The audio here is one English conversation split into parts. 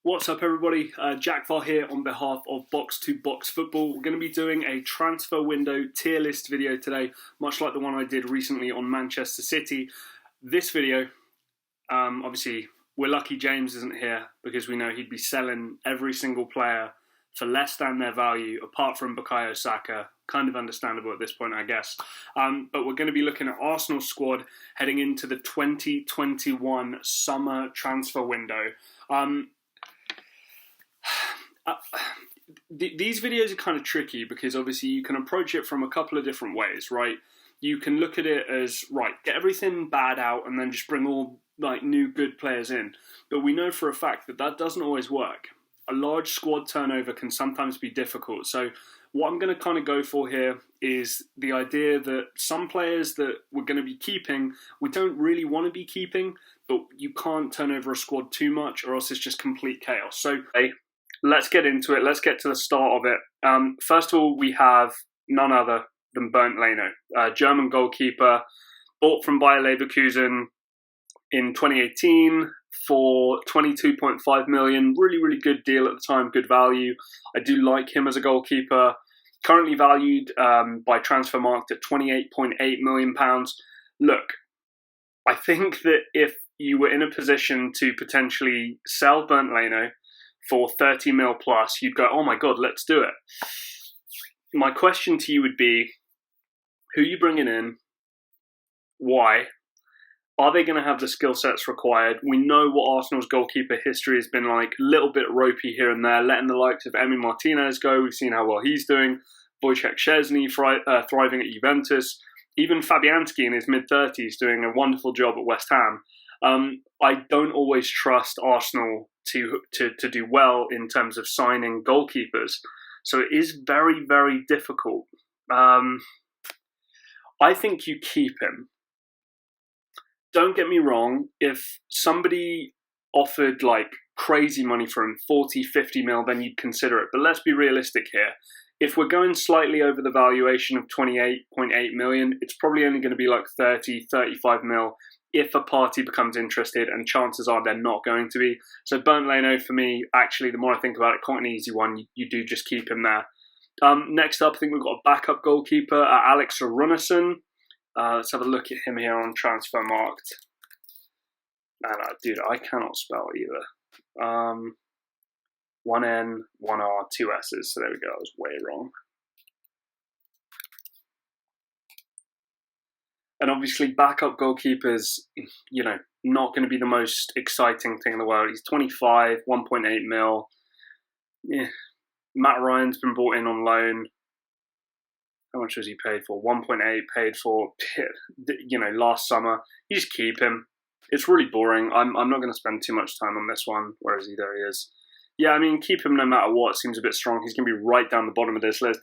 What's up, everybody? Jack Var here on behalf of Box to Box Football. We're going to be doing a transfer window tier list video today, much like the one I did recently on Manchester City. This video, obviously, we're lucky James isn't here because we know he'd be selling every single player for less than their value, apart from Bukayo Saka. Kind of understandable at this point, I guess. But we're going to be looking at Arsenal's squad heading into the 2021 summer transfer window. These videos are kind of tricky because obviously you can approach it from a couple of different ways, right? You can look at it as, right, get everything bad out and then just bring all like new good players in. But we know for a fact that that doesn't always work. A large squad turnover can sometimes be difficult. So what I'm going to kind of go for here is the idea that some players that we're going to be keeping, we don't really want to be keeping, but you can't turn over a squad too much or else it's just complete chaos. So let's get into it. Let's get to the start of it. First of all, we have none other than Bernd Leno, German goalkeeper, bought from Bayer Leverkusen in 2018 for 22.5 million. Really, really good deal at the time, good value. I do like him as a goalkeeper. Currently valued by Transfermarkt at £28.8 million. Look, I think that if you were in a position to potentially sell Bernd Leno for 30 mil plus, you'd go, oh my God, let's do it. My question to you would be, who are you bringing in? Why? Are they going to have the skill sets required? We know what Arsenal's goalkeeper history has been like, a little bit ropey here and there, letting the likes of Emile Martinez go. We've seen how well he's doing. Wojciech Szczesny thriving at Juventus. Even Fabianski in his mid-30s doing a wonderful job at West Ham. I don't always trust Arsenal to do well in terms of signing goalkeepers. So it is very, very difficult. I think you keep him. Don't get me wrong, if somebody offered like crazy money for him, 40, 50 mil, then you'd consider it. But let's be realistic here. If we're going slightly over the valuation of 28.8 million, it's probably only going to be like 30, 35 mil if a party becomes interested, and chances are they're not going to be. So Bernd Leno, for me, actually, the more I think about it, quite an easy one. You do just keep him there. Next up, I think we've got a backup goalkeeper, Alex Runarsson. Let's have a look at him here on Transfermarkt. No, dude, I cannot spell either. One N, one R, two S's. So there we go. I was way wrong. And obviously, backup goalkeepers, you know, not going to be the most exciting thing in the world. He's 25, 1.8 mil. Yeah. Matt Ryan's been brought in on loan. How much was he paid for? 1.8 paid for, you know, last summer. You just keep him. It's really boring. I'm not going to spend too much time on this one. Where is he? There he is. Yeah, I mean, keep him no matter what. Seems a bit strong. He's going to be right down the bottom of this list.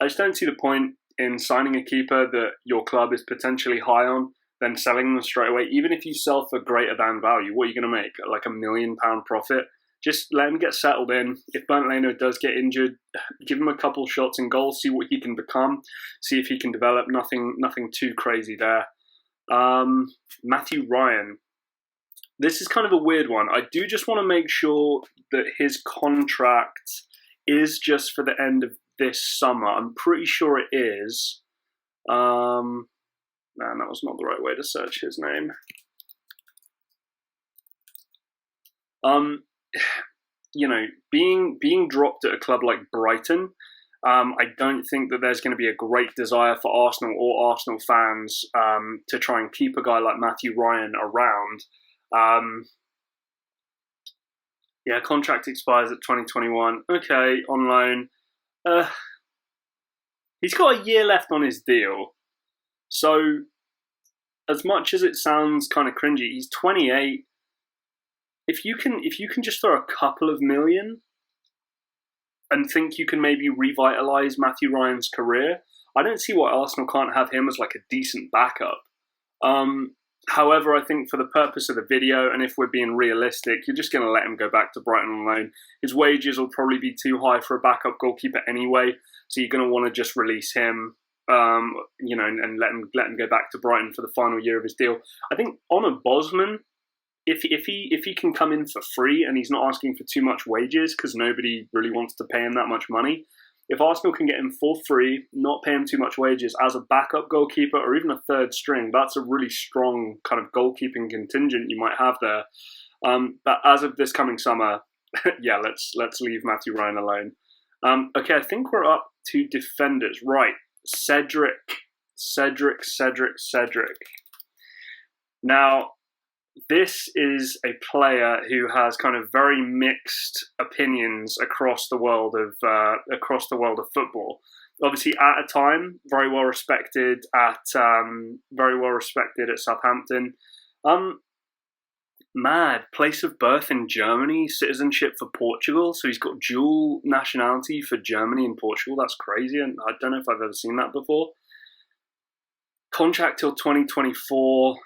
I just don't see the point in signing a keeper that your club is potentially high on, then selling them straight away. Even if you sell for greater than value, what are you going to make? Like £1 million profit? Just let him get settled in. If Bernd Leno does get injured, give him a couple shots in goal, see what he can become, see if he can develop. Nothing too crazy there. Matthew Ryan. This is kind of a weird one. I do just want to make sure that his contract is just for the end of this summer. I'm pretty sure it is. Man, that was not the right way to search his name. You know, being dropped at a club like Brighton, I don't think that there's going to be a great desire for Arsenal or Arsenal fans to try and keep a guy like Matthew Ryan around. Yeah, contract expires at 2021. Okay, on loan. He's got a year left on his deal. So, as much as it sounds kind of cringy, he's 28. If you can just throw a couple of million and think you can maybe revitalise Matthew Ryan's career, I don't see why Arsenal can't have him as like a decent backup. However, I think for the purpose of the video, and if we're being realistic, you're just going to let him go back to Brighton on loan. His wages will probably be too high for a backup goalkeeper anyway, so you're going to want to just release him, you know, and let him go back to Brighton for the final year of his deal. I think Onur Bosman if he can come in for free and he's not asking for too much wages because nobody really wants to pay him that much money. If Arsenal can get him for free, not pay him too much wages as a backup goalkeeper or even a third string, that's a really strong kind of goalkeeping contingent you might have there. But as of this coming summer, yeah, let's leave Matthew Ryan alone. Okay, I think we're up to defenders. Right, Cedric. Now, this is a player who has kind of very mixed opinions across the world of football. Obviously, at a time, very well respected at Southampton. Mad place of birth in Germany, citizenship for Portugal. So he's got dual nationality for Germany and Portugal. That's crazy, and I don't know if I've ever seen that before. Contract till 2024.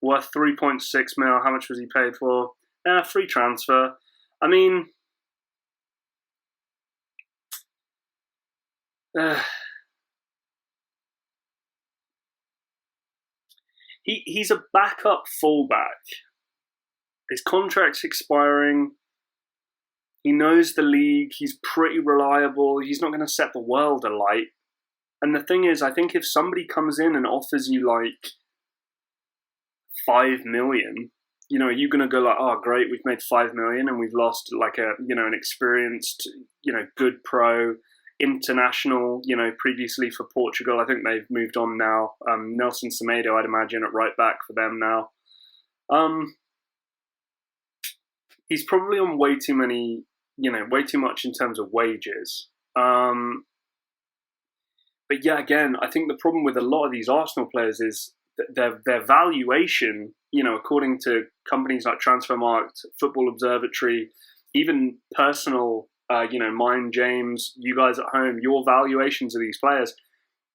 Worth 3.6 mil. How much was he paid for? Free transfer. I mean, he's a backup fullback. His contract's expiring. He knows the league. He's pretty reliable. He's not going to set the world alight. And the thing is, I think if somebody comes in and offers you like 5 million, are you going to go like, oh great, we've made 5 million and we've lost like an experienced, good pro international, previously for Portugal. I think they've moved on now. Nelson Semedo, I'd imagine, at right back for them now. He's probably on way too much in terms of wages. But yeah, again, I think the problem with a lot of these Arsenal players is their valuation, according to companies like Transfermarkt, Football Observatory, even personal, mine, James, you guys at home, your valuations of these players,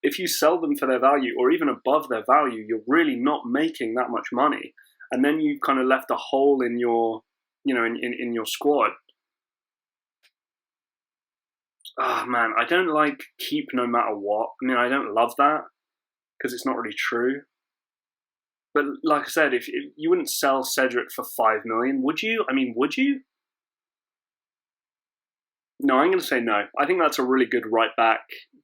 if you sell them for their value or even above their value, you're really not making that much money. And then you kind of left a hole in your, in your squad. Oh man, I don't like keep no matter what. I mean, I don't love that because it's not really true. But like I said, if you wouldn't sell Cedric for 5 million, would you? I mean, would you? No, I'm going to say no. I think that's a really good right back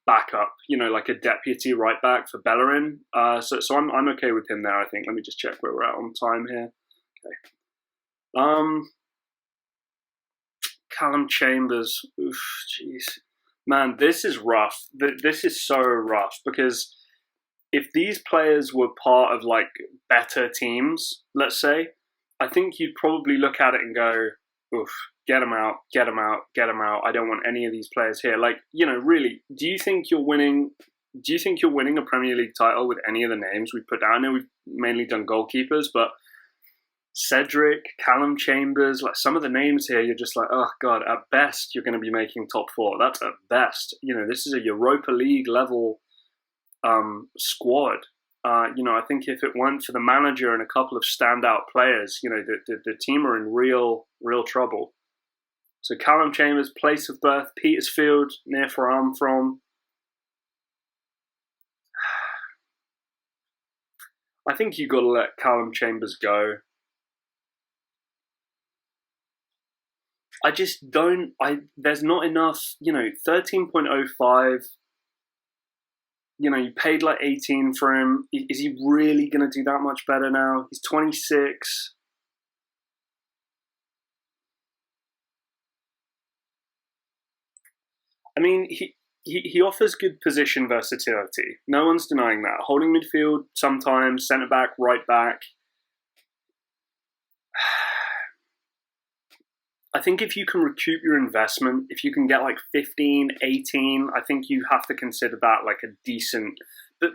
backup. Like a deputy right back for Bellerin. So I'm okay with him there. I think. Let me just check where we're at on time here. Okay. Calum Chambers. Oof, jeez, man, this is rough. This is so rough because if these players were part of like better teams, let's say, I think you'd probably look at it and go, oof, get them out. I don't want any of these players here. Like, really, do you think you're winning a Premier League title with any of the names we put down? I know we've mainly done goalkeepers, but Cedric, Calum Chambers, like some of the names here, you're just like, oh God, at best, you're going to be making top 4. That's at best. This is a Europa League level squad. I think if it weren't for the manager and a couple of standout players, the team are in real trouble. So Calum Chambers, place of birth, Petersfield, near where I'm from. I think you got to let Calum Chambers go. I just don't. There's not enough. 13.05. You paid like 18 for him. Is he really going to do that much better now? He's 26. I mean, he offers good position versatility. No one's denying that. Holding midfield sometimes, centre back, right back. I think if you can recoup your investment, if you can get like 15, 18, I think you have to consider that like a decent. But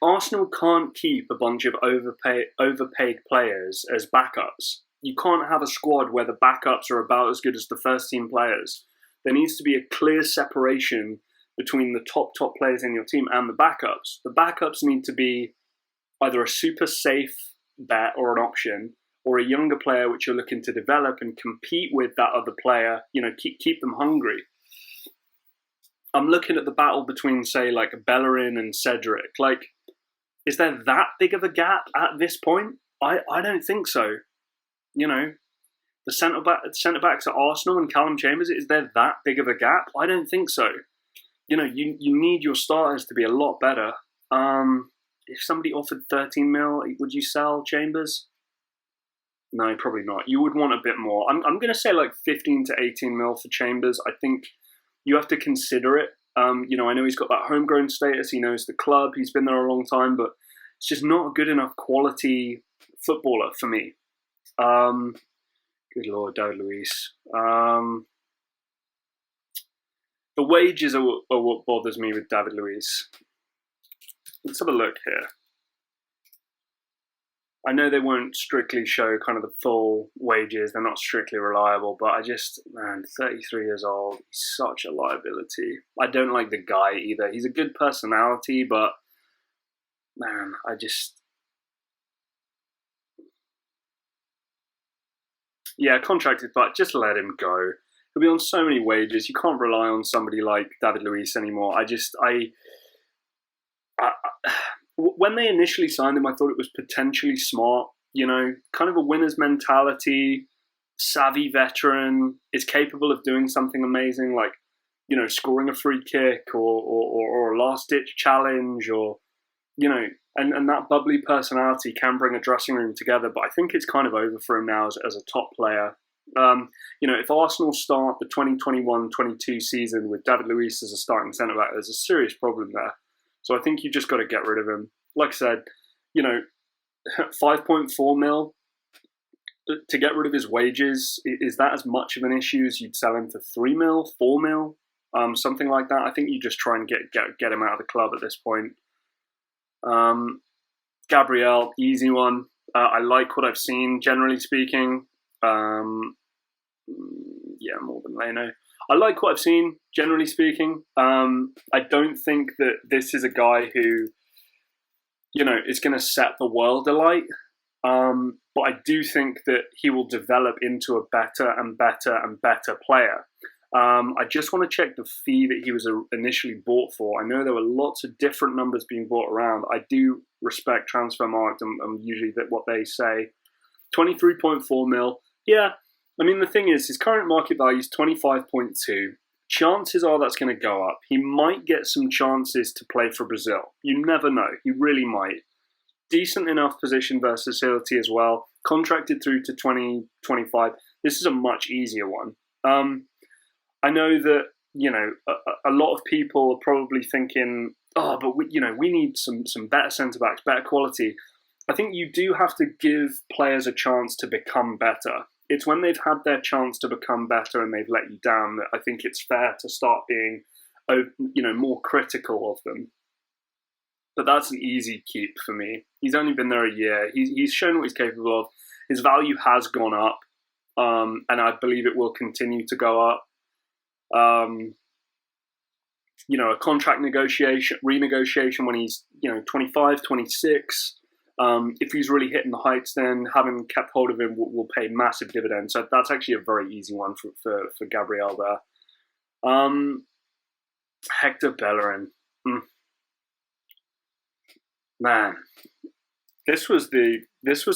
Arsenal can't keep a bunch of overpaid players as backups. You can't have a squad where the backups are about as good as the first team players. There needs to be a clear separation between the top players in your team and the backups. The backups need to be either a super safe bet or an option, or a younger player which you're looking to develop and compete with that other player, keep them hungry. I'm looking at the battle between, say, like Bellerin and Cedric. Like, Is there that big of a gap at this point? I don't think so. You know, the centre backs at Arsenal and Calum Chambers, is there that big of a gap? I don't think so. You know, you need your starters to be a lot better. If somebody offered 13 mil, would you sell Chambers? No, probably not. You would want a bit more. I'm going to say like 15 to 18 mil for Chambers. I think you have to consider it. You know, I know he's got that homegrown status. He knows the club. He's been there a long time, but it's just not a good enough quality footballer for me. Good Lord, David Luiz. The wages are what bothers me with David Luiz. Let's have a look here. I know they won't strictly show kind of the full wages. They're not strictly reliable, but man, 33 years old, he's such a liability. I don't like the guy either. He's a good personality, but man, yeah, contracted, but just let him go. He'll be on so many wages. You can't rely on somebody like David Luiz anymore. When they initially signed him, I thought it was potentially smart. You know, kind of a winner's mentality, savvy veteran, is capable of doing something amazing, like, you know, scoring a free kick or a last-ditch challenge, or, you know, and that bubbly personality can bring a dressing room together. But I think it's kind of over for him now as a top player. You know, if Arsenal start the 2021-22 season with David Luiz as a starting centre-back, there's a serious problem there. So I think you just got to get rid of him. Like I said, you know, 5.4 mil to get rid of his wages, is that as much of an issue as you'd sell him for 3 mil, 4 mil, something like that? I think you just try and get him out of the club at this point. Gabriel, easy one. I like what I've seen, generally speaking. Yeah, more than Leno. I like what I've seen, generally speaking. I don't think that this is a guy who, you know, is going to set the world alight. But I do think that he will develop into a better and better and better player. I just want to check the fee that he was initially bought for. I know there were lots of different numbers being brought around. I do respect Transfermarkt and usually what they say. 23.4 mil. Yeah, I mean, the thing is, his current market value is 25.2. Chances are that's going to go up. He might get some chances to play for Brazil. You never know. He really might. Decent enough position versatility as well. Contracted through to 2025. This is a much easier one. I know that, you know, a lot of people are probably thinking, oh, but we need some better centre-backs, better quality. I think you do have to give players a chance to become better. It's when they've had their chance to become better and they've let you down that I think it's fair to start being, you know, more critical of them. But that's an easy keep for me. He's only been there a year. He's shown what he's capable of. His value has gone up, and I believe it will continue to go up. You know, a contract renegotiation when he's, you know, 25, 26. If he's really hitting the heights, then having kept hold of him will pay massive dividends. So that's actually a very easy one for Gabriel there. Hector Bellerin. Man, this was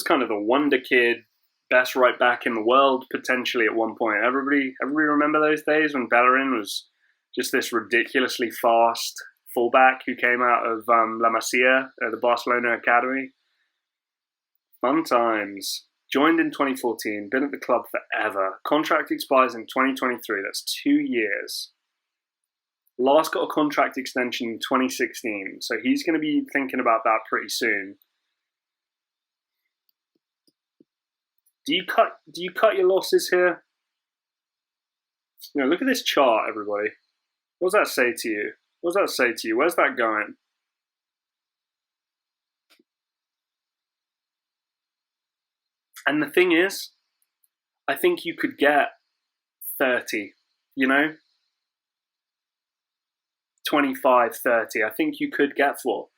kind of the wonder kid, best right back in the world potentially at one point. Everybody remember those days when Bellerin was just this ridiculously fast fullback who came out of La Masia, the Barcelona academy. Fun times. Joined in 2014, been at the club forever. Contract expires in 2023. That's 2 years. Last got a contract extension in 2016, so he's going to be thinking about that pretty soon. Do you cut your losses here? You know, look at this chart, everybody. What does that say to you? What does that say to you? Where's that going? And the thing is, I think you could get 30, you know? 25, 30. I think you could get for.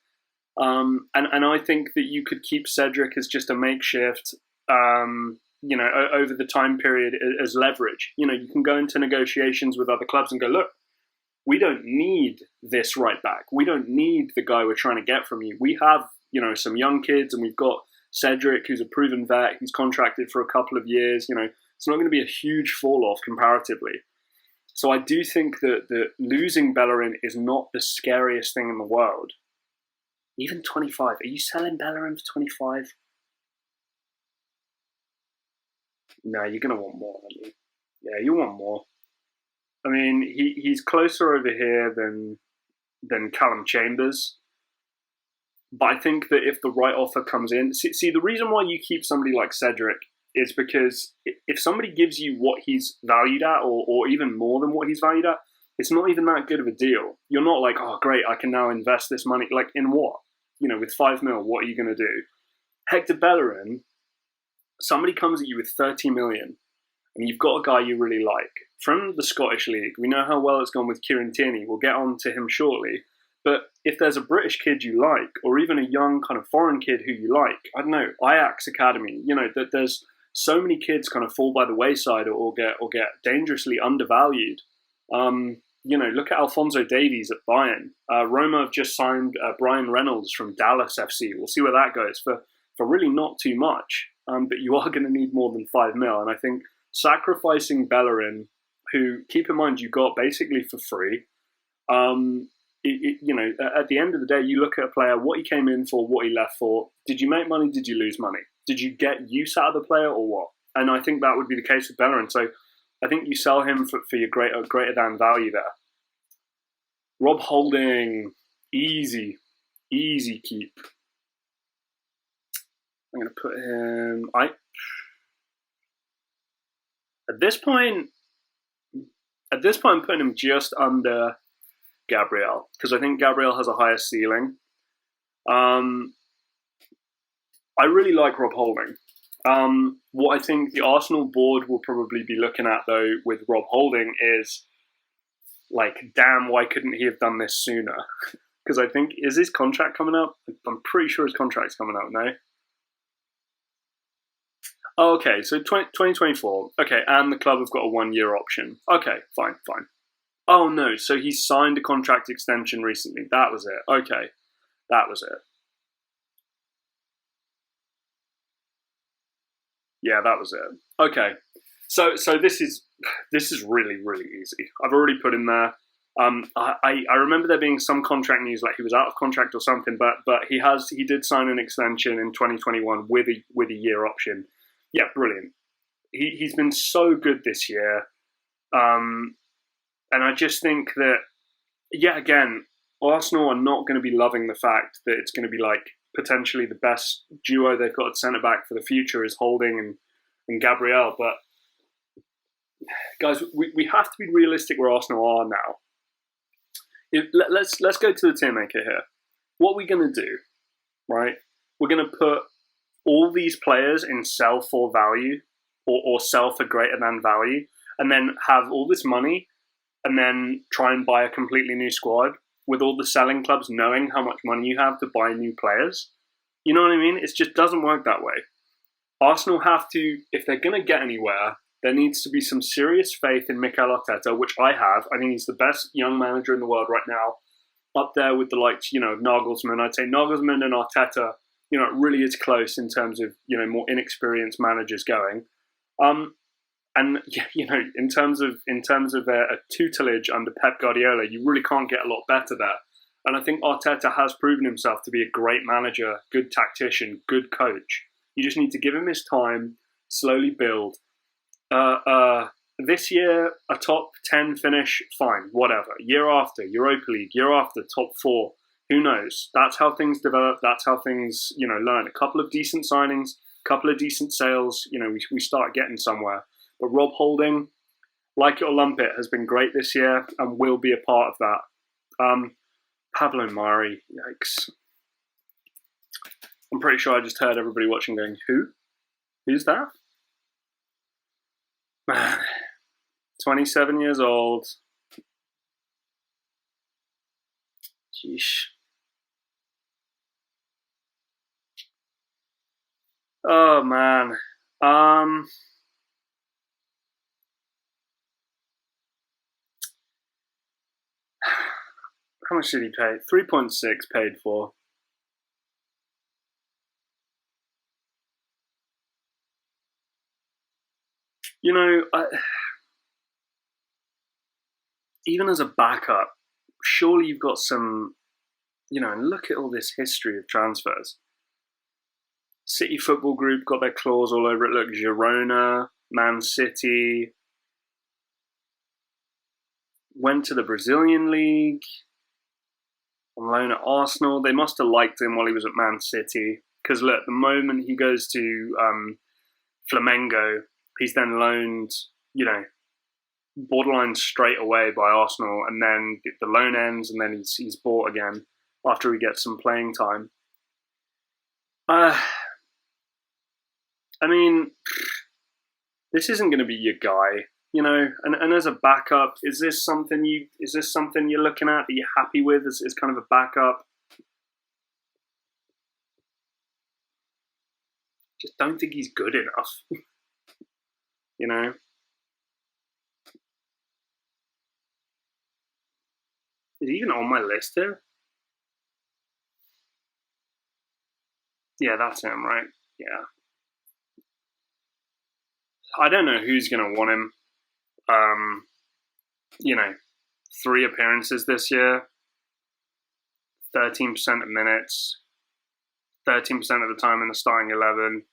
And I think that you could keep Cedric as just a makeshift, you know, over the time period as leverage. You know, you can go into negotiations with other clubs and go, look, we don't need this right back. We don't need the guy we're trying to get from you. We have some young kids, and we've got Cedric, who's a proven vet. He's contracted for a couple of years. It's not going to be a huge fall off comparatively. So I do think that losing Bellerin is not the scariest thing in the world. Even 25. Are you selling Bellerin for 25? No, you're going to want more, aren't you? Yeah, you want more. I mean, he's closer over here than Calum Chambers. But I think that if the right offer comes in... See, the reason why you keep somebody like Cedric is because if somebody gives you what he's valued at, or even more than what he's valued at, it's not even that good of a deal. You're not like, oh, great, I can now invest this money. Like, in what? With 5 mil, what are you going to do? Hector Bellerin, somebody comes at you with 30 million, and you've got a guy you really like. From the Scottish League, we know how well it's gone with Kieran Tierney. We'll get on to him shortly. But if there's a British kid you like, or even a young kind of foreign kid who you like, I don't know, Ajax Academy, that there's so many kids kind of fall by the wayside or get dangerously undervalued. Look at Alphonso Davies at Bayern. Roma have just signed Brian Reynolds from Dallas FC. We'll see where that goes for really not too much. But you are going to need more than 5 mil. And I think sacrificing Bellerin, who, keep in mind, you got basically for free. At the end of the day, you look at a player, what he came in for, what he left for. Did you make money? Did you lose money? Did you get use out of the player or what? And I think that would be the case with Bellerin. So I think you sell him for your greater than value there. Rob Holding, easy keep. I'm going to put him... At this point, I'm putting him just under Gabriel, because I think Gabriel has a higher ceiling. I really like Rob Holding. What I think the Arsenal board will probably be looking at, though, with Rob Holding is, like, damn, why couldn't he have done this sooner? Because I think, is his contract coming up? I'm pretty sure his contract's coming up, no? Oh, okay, so 2024. Okay, and the club have got a 1-year option. Okay, fine. Oh, no, so he signed a contract extension recently. That was it. Okay, that was it. Yeah, that was it. Okay, so this is really, really easy. I've already put in there. I remember there being some contract news, like he was out of contract or something, but he did sign an extension in 2021 with a year option. Yeah, brilliant. He's been so good this year, and I just think that, yeah, again, Arsenal are not going to be loving the fact that it's going to be like potentially the best duo they've got at centre back for the future is Holding and Gabriel. But guys, we have to be realistic where Arsenal are now. Let's go to the tier maker here. What are we going to do, right? We're going to put all these players in sell for value or sell for greater than value, and then have all this money and then try and buy a completely new squad with all the selling clubs knowing how much money you have to buy new players. You know what I mean? It just doesn't work that way. Arsenal have to, if they're going to get anywhere, there needs to be some serious faith in Mikel Arteta, which I have. I think he's the best young manager in the world right now, up there with the likes, of Nagelsmann. I'd say Nagelsmann and Arteta, it really is close in terms of, more inexperienced managers going. And in terms of a tutelage under Pep Guardiola, you really can't get a lot better there. And I think Arteta has proven himself to be a great manager, good tactician, good coach. You just need to give him his time, slowly build. This year, a top 10 finish, fine, whatever. Year after, Europa League, year after, top 4. Who knows? That's how things develop. That's how things, learn. A couple of decent signings, a couple of decent sales, we start getting somewhere. But Rob Holding, like it or lump it, has been great this year and will be a part of that. Pablo Mari, yikes. I'm pretty sure I just heard everybody watching going, who? Who's that? Man, 27 years old. Sheesh. Oh, man. How much did he pay? 3.6 paid for. Even as a backup, surely you've got some, and look at all this history of transfers. City Football Group got their claws all over it. Look, Girona, Man City, went to the Brazilian League, on loan at Arsenal. They must have liked him while he was at Man City. Because look, the moment he goes to Flamengo, he's then loaned, borderline straight away by Arsenal, and then the loan ends, and then he's bought again after he gets some playing time. This isn't going to be your guy, And as a backup, is this something you're looking at that you're happy with as kind of a backup? Just don't think he's good enough, Is he even on my list here? Yeah, that's him, right? Yeah. I don't know who's going to want him. 3 appearances this year, 13% of minutes, 13% of the time in the starting 11.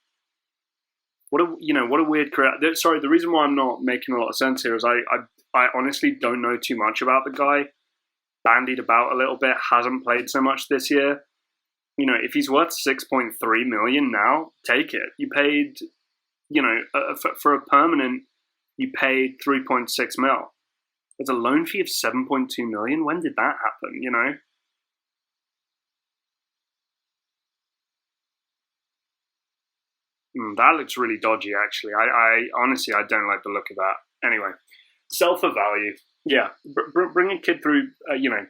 What a weird career. Sorry, the reason why I'm not making a lot of sense here is I honestly don't know too much about the guy. Bandied about a little bit, hasn't played so much this year. If he's worth 6.3 million now, take it. You paid, for a permanent, you paid 3.6 mil. There's a loan fee of 7.2 million. When did that happen? That looks really dodgy, actually. I honestly, I don't like the look of that. Anyway, Self of value. Yeah, bring a kid through,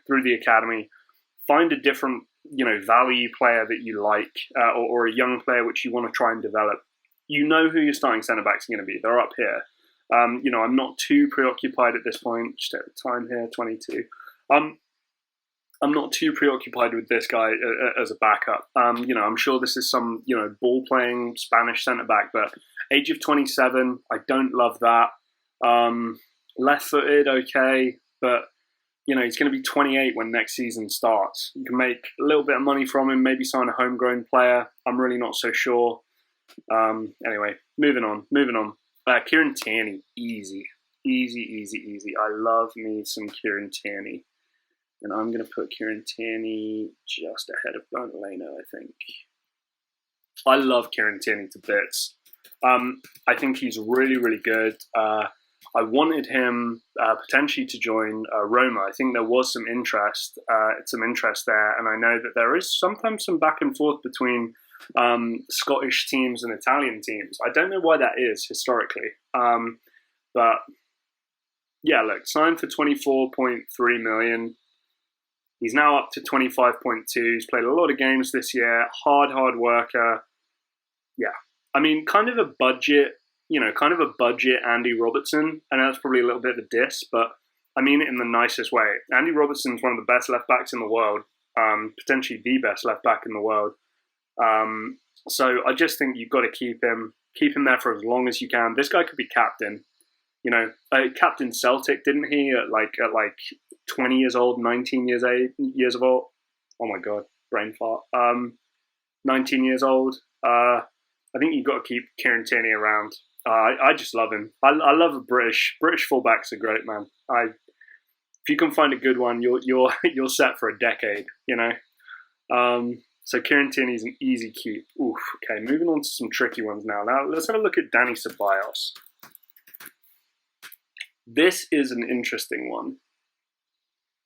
through the academy. Find a different, value player that you like, or a young player which you want to try and develop. You know who your starting centre backs are going to be. They're up here. I'm not too preoccupied at this point. Just at the time here, 22. I'm not too preoccupied with this guy as a backup. I'm sure this is some, ball playing Spanish centre back, but age of 27, I don't love that. Left-footed, okay, but he's going to be 28 when next season starts. You can make a little bit of money from him, maybe sign a homegrown player. I'm really not so sure. Anyway, moving on. Kieran Tierney, easy. I love me some Kieran Tierney. And I'm going to put Kieran Tierney just ahead of Bernd Leno, I think. I love Kieran Tierney to bits. I think he's really, really good. I wanted him potentially to join Roma. I think there was some interest there, and I know that there is sometimes some back and forth between Scottish teams and Italian teams. I don't know why that is historically, but yeah, look, signed for 24.3 million. He's now up to 25.2. He's played a lot of games this year. Hard worker. Yeah, I mean, kind of a budget Andy Robertson. I know that's probably a little bit of a diss, but I mean it in the nicest way. Andy Robertson's one of the best left backs in the world, potentially the best left back in the world. So I just think you've got to keep him there for as long as you can. This guy could be captain. Captain Celtic, didn't he? At like 20 years old, 19 years of old. Oh my god, brain fart. 19 years old. I think you've got to keep Kieran Tierney around. I just love him. I love a British fullbacks are great, man. If you can find a good one, you're set for a decade. So Kieran Tierney's an easy keep. Oof. Okay, moving on to some tricky ones now. Now let's have a look at Dani Ceballos. This is an interesting one.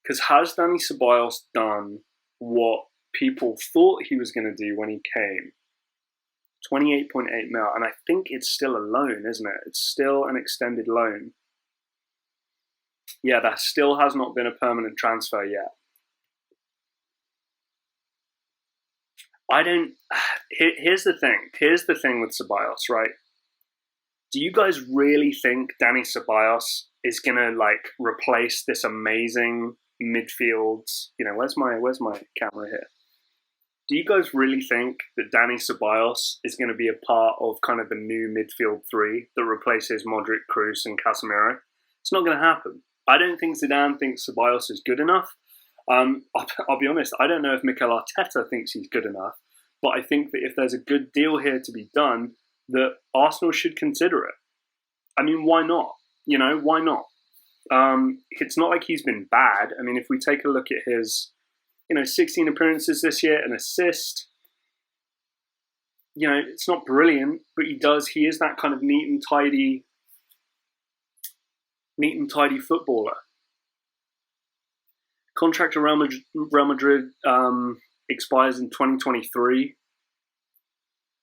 Because has Dani Ceballos done what people thought he was going to do when he came? 28.8 mil, and I think it's still a loan, isn't it? It's still an extended loan. Yeah, that still has not been a permanent transfer yet. Here's the thing with Ceballos, right? Do you guys really think Dani Ceballos is gonna replace this amazing midfield? Where's my camera here? do you guys really think that Dani Ceballos is going to be a part of kind of the new midfield three that replaces Modric, Kroos, and Casemiro? It's not going to happen. I don't think Zidane thinks Ceballos is good enough. I'll be honest, I don't know if Mikel Arteta thinks he's good enough, but I think that if there's a good deal here to be done, that Arsenal should consider it. I mean, why not? Why not? It's not like he's been bad. I mean, if we take a look at his, 16 appearances this year, an assist, it's not brilliant, but he is that kind of neat and tidy footballer. Contract to Real Madrid expires in 2023.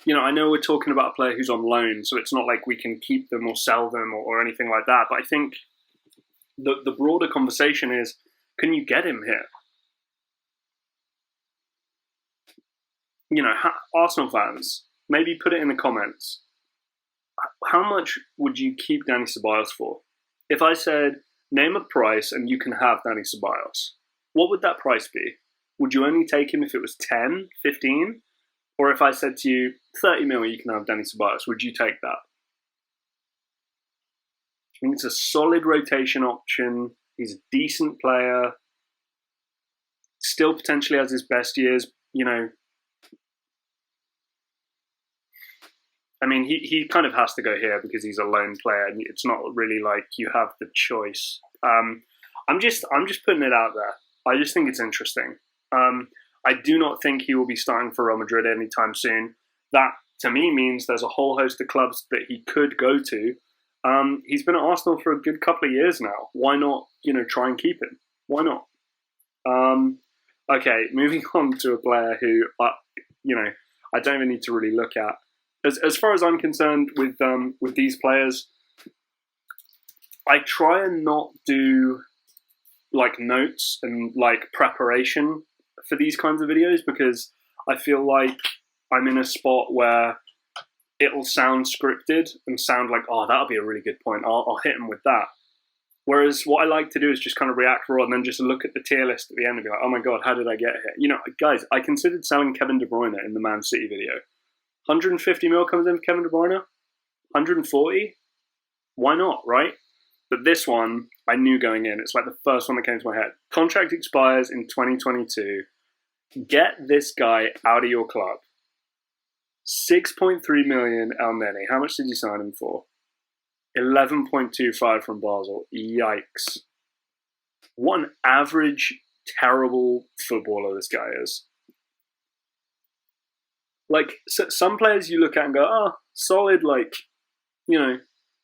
I know we're talking about a player who's on loan, so it's not like we can keep them or sell them or anything like that. But I think the broader conversation is, can you get him here? Arsenal fans, maybe put it in the comments. How much would you keep Dani Ceballos for? If I said, name a price and you can have Dani Ceballos, what would that price be? Would you only take him if it was 10, 15? Or if I said to you, 30 mil, you can have Dani Ceballos, would you take that? I think it's a solid rotation option. He's a decent player. Still potentially has his best years, I mean, he kind of has to go here because he's a lone player, and it's not really like you have the choice. I'm just putting it out there. I just think it's interesting. I do not think he will be starting for Real Madrid anytime soon. That, to me, means there's a whole host of clubs that he could go to. He's been at Arsenal for a good couple of years now. Why not, try and keep him? Why not? Okay, moving on to a player who, I don't even need to really look at. As far as I'm concerned with these players, I try and not do like notes and like preparation for these kinds of videos because I feel like I'm in a spot where it'll sound scripted and sound like, oh, that'll be a really good point. I'll hit him with that. Whereas what I like to do is just kind of react raw and then just look at the tier list at the end and be like, oh my God, how did I get here? Guys, I considered selling Kevin De Bruyne in the Man City video. 150 mil comes in for Kevin De Bruyne? 140? Why not, right? But this one, I knew going in. It's like the first one that came to my head. Contract expires in 2022. Get this guy out of your club. 6.3 million El Neni. How much did you sign him for? 11.25 from Basel. Yikes. What an average, terrible footballer this guy is. Like, some players you look at and go, oh, solid,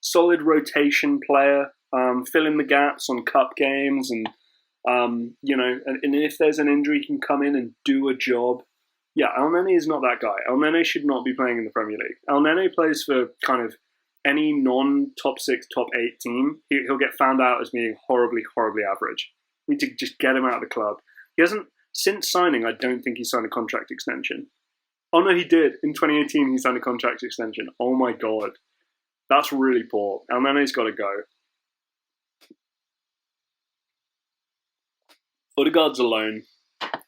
solid rotation player, fill in the gaps on cup games and if there's an injury, he can come in and do a job. Yeah, El Neni is not that guy. El Neni should not be playing in the Premier League. El Neni plays for kind of any non-top 6, top 8 team. He'll get found out as being horribly, horribly average. We need to just get him out of the club. He hasn't, since signing, I don't think he signed a contract extension. Oh no, he did. In 2018, he signed a contract extension. Oh my God. That's really poor. El Neni's got to go. Odegaard's alone.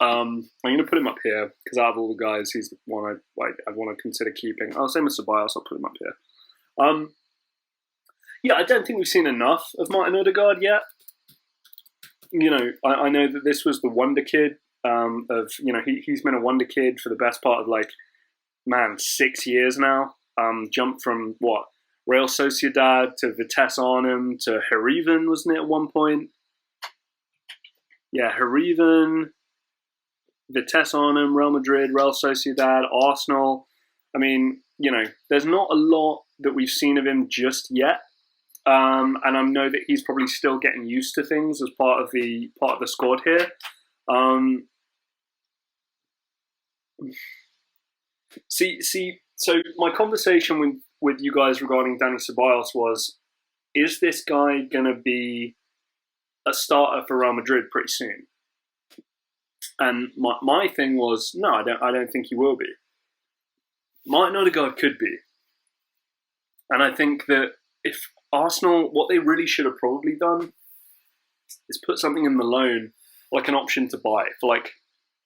I'm going to put him up here because out of all the guys, he's the one I want to consider keeping. Oh, same with Ceballos. I'll put him up here. Yeah, I don't think we've seen enough of Martin Odegaard yet. I know that this was the wonder kid. He's been a wonder kid for the best part of 6 years now. Jumped from Real Sociedad to Vitesse Arnhem to Heerenveen, wasn't it, at one point? Yeah, Heerenveen, Vitesse Arnhem, Real Madrid, Real Sociedad, Arsenal. I mean, there's not a lot that we've seen of him just yet. And I know that he's probably still getting used to things as part of the squad here. So my conversation with you guys regarding Dani Ceballos was, is this guy going to be a starter for Real Madrid pretty soon? And my thing was, no, I don't think he will be. Martin Odegaard could be. And I think that if Arsenal, what they really should have probably done is put something in the loan, like an option to buy for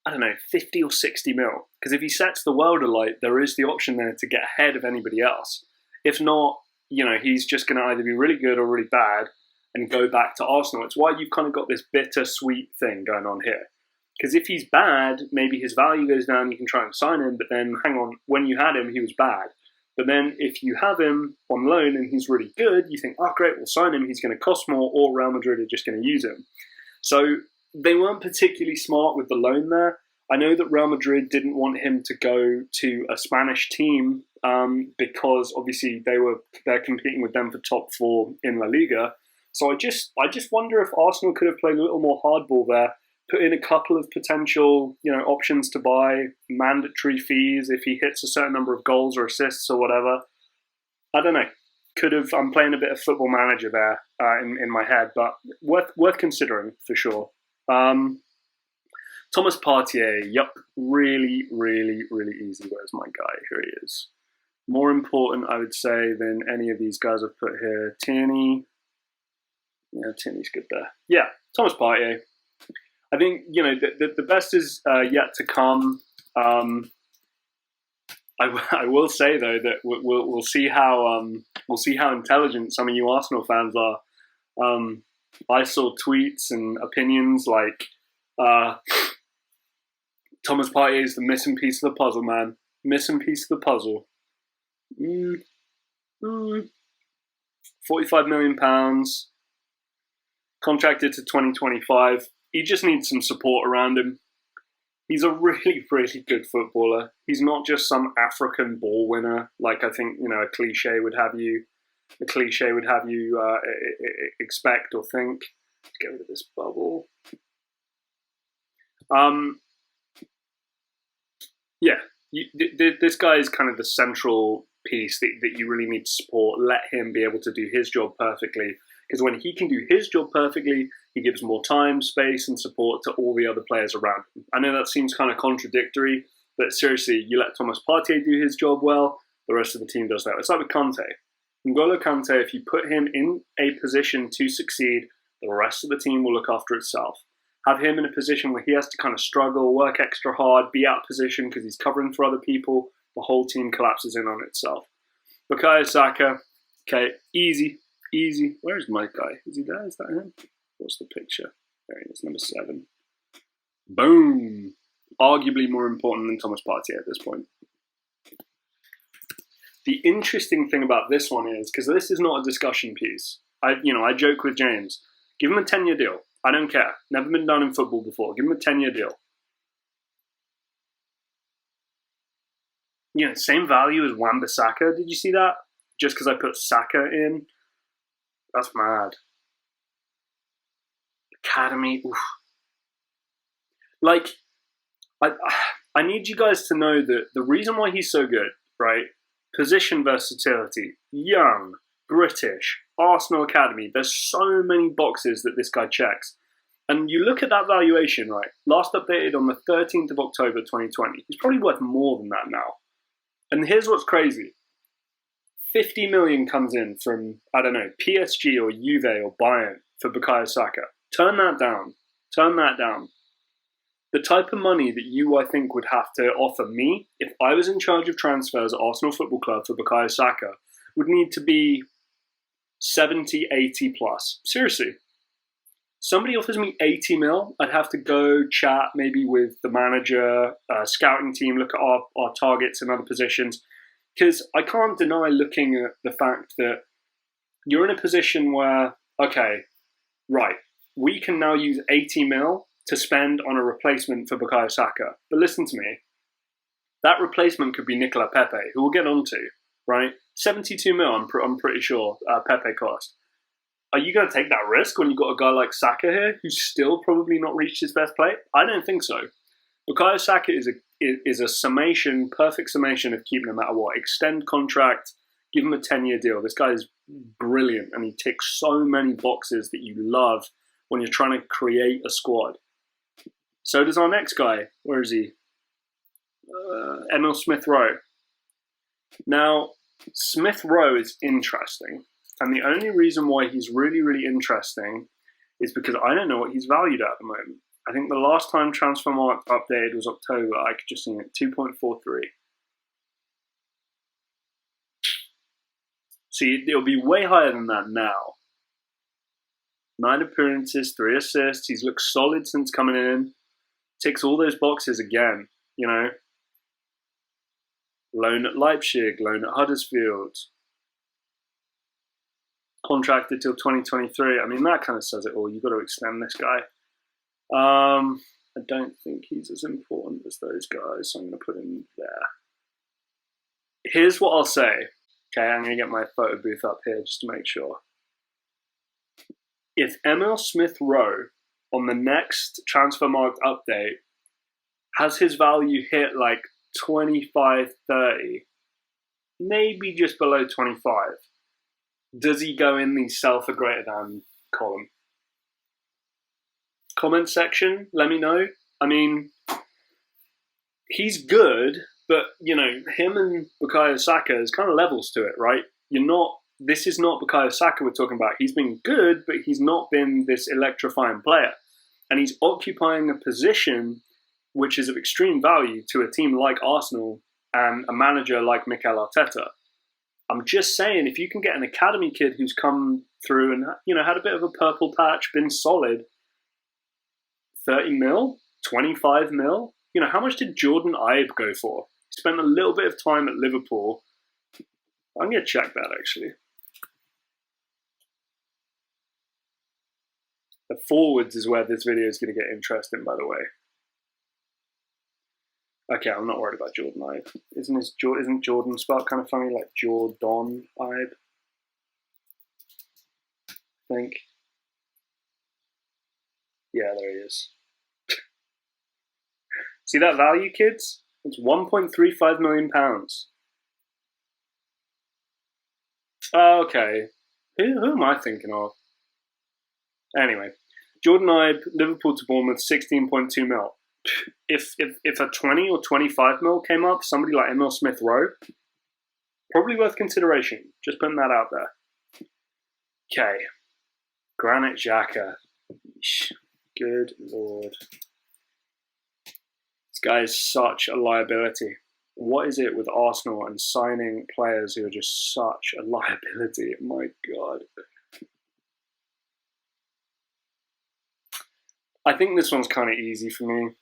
I don't know, 50 or 60 mil. Because if he sets the world alight, there is the option there to get ahead of anybody else. If not, he's just going to either be really good or really bad and go back to Arsenal. It's why you've kind of got this bittersweet thing going on here. Because if he's bad, maybe his value goes down, you can try and sign him, but then hang on, when you had him, he was bad. But then if you have him on loan and he's really good, you think, oh great, we'll sign him, he's going to cost more, or Real Madrid are just going to use him. So they weren't particularly smart with the loan there. I know that Real Madrid didn't want him to go to a Spanish team because obviously they're competing with them for top 4 in La Liga. So I just wonder if Arsenal could have played a little more hardball there, put in a couple of potential options to buy, mandatory fees if he hits a certain number of goals or assists or whatever. I don't know. Could have. I'm playing a bit of Football Manager there in my head, but worth considering for sure. Thomas Partey, yep, really, really, really easy. Where's my guy? Here he is. More important, I would say, than any of these guys I've put here. Tierney. Yeah, Tierney's good there. Yeah, Thomas Partey. I think, the best is yet to come. I will say, though, that we'll see how intelligent some of you Arsenal fans are. I saw tweets and opinions like, Thomas Partey is the missing piece of the puzzle, man. Missing piece of the puzzle. £45 million, contracted to 2025. He just needs some support around him. He's a really, really good footballer. He's not just some African ball winner, like I think a cliche would have you expect or think. Let's get rid of this bubble. This guy is kind of the central piece that you really need to support. Let him be able to do his job perfectly. Because when he can do his job perfectly, he gives more time, space, and support to all the other players around him. I know that seems kind of contradictory, but seriously, you let Thomas Partey do his job well, the rest of the team does that. It's like with Kante. N'Golo Kante, if you put him in a position to succeed, the rest of the team will look after itself. Have him in a position where he has to kind of struggle, work extra hard, be out of position because he's covering for other people, the whole team collapses in on itself. Bukayo Saka, okay, easy. Where's my guy? Is he there? Is that him? What's the picture? There he is, number 7. Boom! Arguably more important than Thomas Partey at this point. The interesting thing about this one is, because this is not a discussion piece, I joke with James, give him a 10-year deal. I don't care. Never been done in football before. Give him a 10-year deal. Same value as Wan-Bissaka. Did you see that? Just because I put Saka in. That's mad. Academy. Oof. Like, I need you guys to know that the reason why he's so good, right? Position versatility. Young. British. Arsenal Academy. There's so many boxes that this guy checks. And you look at that valuation, right? Last updated on the 13th of October 2020. He's probably worth more than that now. And here's what's crazy. 50 million comes in from, I don't know, PSG or Juve or Bayern for Bukayo Saka. Turn that down. The type of money that you, I think, would have to offer me if I was in charge of transfers at Arsenal Football Club for Bukayo Saka would need to be 70, 80 plus. Seriously. Somebody offers me 80 mil, I'd have to go chat maybe with the manager, scouting team, look at our targets and other positions. Because I can't deny looking at the fact that you're in a position where, okay, right, we can now use 80 mil to spend on a replacement for Bukayo Saka. But listen to me, that replacement could be Nicolas Pepe, who we'll get onto, right? 72 mil, I'm pretty sure, Pepe cost. Are you going to take that risk when you've got a guy like Saka here, who's still probably not reached his best play? I don't think so. Bukayo Saka is a summation, perfect summation of keeping no matter what. Extend contract, give him a 10-year deal. This guy is brilliant, and he ticks so many boxes that you love when you're trying to create a squad. So does our next guy. Where is he? Emile Smith-Rowe. Now, Smith-Rowe is interesting, and the only reason why he's really, really interesting is because I don't know what he's valued at the moment. I think the last time Transfermarkt updated was October. I could just see it, 2.43. See, it'll be way higher than that now. 9 appearances, 3 assists. He's looked solid since coming in. Ticks all those boxes again, you know. Loan at Leipzig, loan at Huddersfield. Contracted till 2023. I mean, that kind of says it all. You've got to extend this guy. I don't think he's as important as those guys, so I'm going to put him there. Here's what I'll say. Okay, I'm going to get my photo booth up here just to make sure. If Emile Smith-Rowe on the next Transfermarkt update has his value hit like 25, 30, maybe just below 25, does he go in the self or greater than column? Comment section, let me know. I mean, he's good, but, you know, him and Bukayo Saka is kind of levels to it, right? This is not Bukayo Saka we're talking about. He's been good, but he's not been this electrifying player. And he's occupying a position which is of extreme value to a team like Arsenal and a manager like Mikel Arteta. I'm just saying, if you can get an academy kid who's come through and, you know, had a bit of a purple patch, been solid, 30 mil, 25 mil, you know, how much did Jordan Ibe go for? He spent a little bit of time at Liverpool. I'm going to check that, actually. The forwards is where this video is going to get interesting, by the way. Okay, I'm not worried about Jordan Ibe. Isn't Jordan spelled kind of funny, like Jordan Ibe? I think. Yeah, there he is. See that value, kids? It's £1.35 million. Okay. Who am I thinking of? Anyway, Jordan Ibe, Liverpool to Bournemouth, 16.2 mil. If a 20 or 25 mil came up, somebody like Emile Smith-Rowe, probably worth consideration. Just putting that out there. Okay. Granit Xhaka. Good lord. This guy is such a liability. What is it with Arsenal and signing players who are just such a liability? My God. I think this one's kind of easy for me,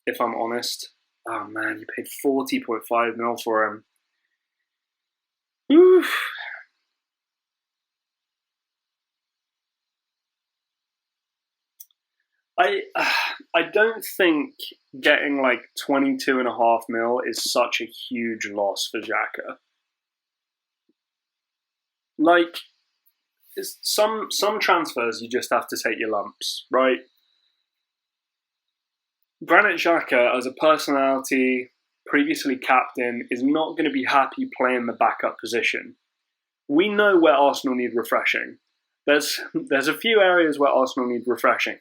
if I'm honest. Oh man, you paid 40.5 mil for him. Oof. I don't think getting like 22.5 mil is such a huge loss for Xhaka. Like, some transfers you just have to take your lumps, right? Granit Xhaka, as a personality, previously captain, is not going to be happy playing the backup position. We know where Arsenal need refreshing. There's a few areas where Arsenal need refreshing.